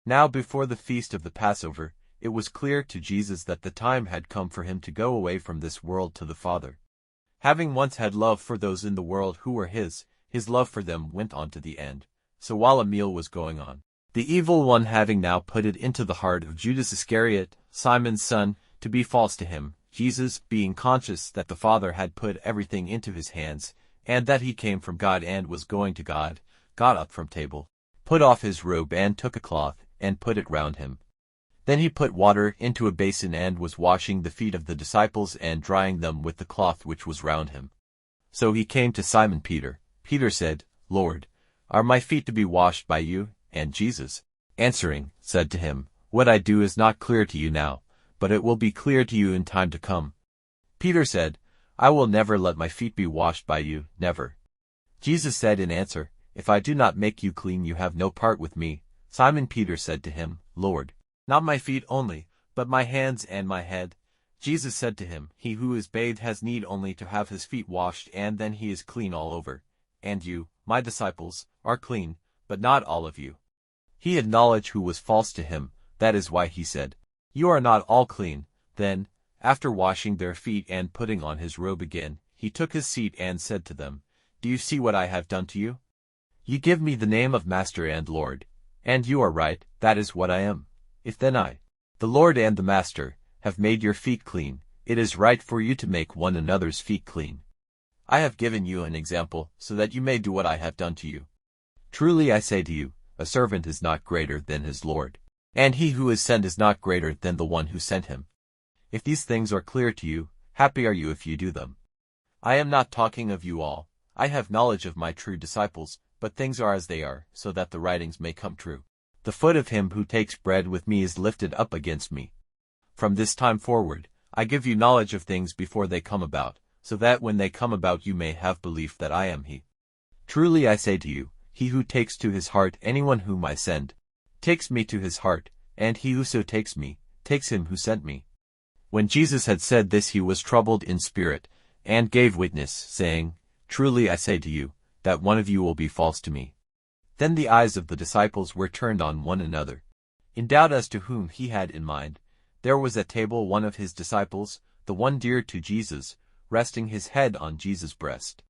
Now before the feast of the Passover, it was clear to Jesus that the time had come for him to go away from this world to the Father. Having once had love for those in the world who were his love for them went on to the end. So while a meal was going on, the evil one having now put it into the heart of Judas Iscariot, Simon's son, to be false to him, Jesus, being conscious that the Father had put everything into his hands, and that he came from God and was going to God, got up from table, put off his robe and took a cloth, and put it round him. Then he put water into a basin and was washing the feet of the disciples and drying them with the cloth which was round him. So he came to Simon Peter. Peter said, Lord, are my feet to be washed by you? And Jesus, answering, said to him, What I do is not clear to you now, but it will be clear to you in time to come. Peter said, I will never let my feet be washed by you, never. Jesus said in answer, If I do not make you clean, you have no part with me. Simon Peter said to him, Lord, not my feet only, but my hands and my head. Jesus said to him, He who is bathed has need only to have his feet washed, and then he is clean all over. And you, my disciples, are clean, but not all of you. He acknowledged who was false to him, that is why he said, You are not all clean. Then, after washing their feet and putting on his robe again, he took his seat and said to them, Do you see what I have done to you? You give me the name of Master and Lord, and you are right, that is what I am. If then I, the Lord and the Master, have made your feet clean, it is right for you to make one another's feet clean. I have given you an example, so that you may do what I have done to you. Truly I say to you, a servant is not greater than his Lord, and he who is sent is not greater than the one who sent him. If these things are clear to you, happy are you if you do them. I am not talking of you all. I have knowledge of my true disciples, but things are as they are, so that the writings may come true. The foot of him who takes bread with me is lifted up against me. From this time forward, I give you knowledge of things before they come about, so that when they come about you may have belief that I am he. Truly I say to you, he who takes to his heart anyone whom I send, takes me to his heart, and he who so takes me, takes him who sent me. When Jesus had said this, he was troubled in spirit, and gave witness, saying, Truly I say to you, that one of you will be false to me. Then the eyes of the disciples were turned on one another. In doubt as to whom he had in mind, there was at table one of his disciples, the one dear to Jesus, resting his head on Jesus' breast.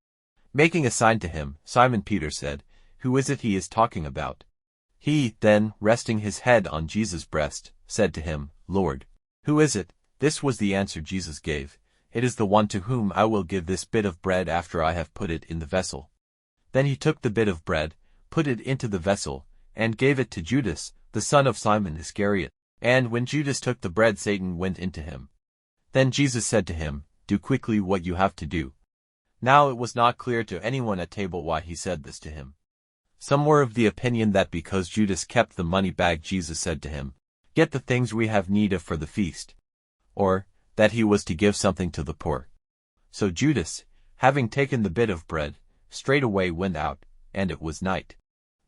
Making a sign to him, Simon Peter said, Who is it he is talking about? He, then, resting his head on Jesus' breast, said to him, Lord, who is it? This was the answer Jesus gave, It is the one to whom I will give this bit of bread after I have put it in the vessel. Then he took the bit of bread, put it into the vessel, and gave it to Judas, the son of Simon Iscariot. And when Judas took the bread, Satan went into him. Then Jesus said to him, Do quickly what you have to do. Now it was not clear to anyone at table why he said this to him. Some were of the opinion that because Judas kept the money bag, Jesus said to him, Get the things we have need of for the feast. Or, that he was to give something to the poor. So Judas, having taken the bit of bread, straightway went out, and it was night.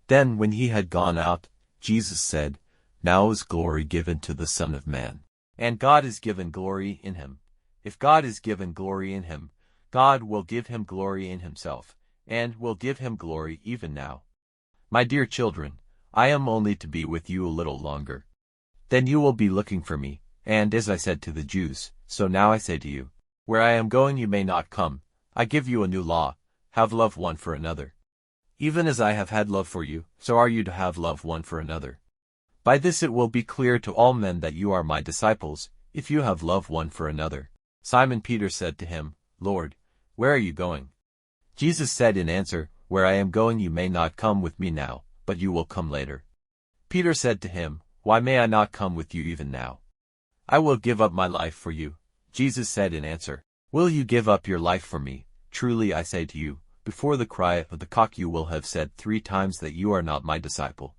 Then when he had gone out, Jesus said, Now is glory given to the Son of Man, and God is given glory in him. If God is given glory in him, God will give him glory in himself, and will give him glory even now. My dear children, I am only to be with you a little longer. Then you will be looking for me, and as I said to the Jews, so now I say to you, Where I am going you may not come. I give you a new law, have love one for another. Even as I have had love for you, so are you to have love one for another. By this it will be clear to all men that you are my disciples, if you have love one for another. Simon Peter said to him, Lord, where are you going? Jesus said in answer, Where I am going you may not come with me now, but you will come later. Peter said to him, Why may I not come with you even now? I will give up my life for you. Jesus said in answer, Will you give up your life for me? Truly I say to you, before the cry of the cock you will have said 3 times that you are not my disciple.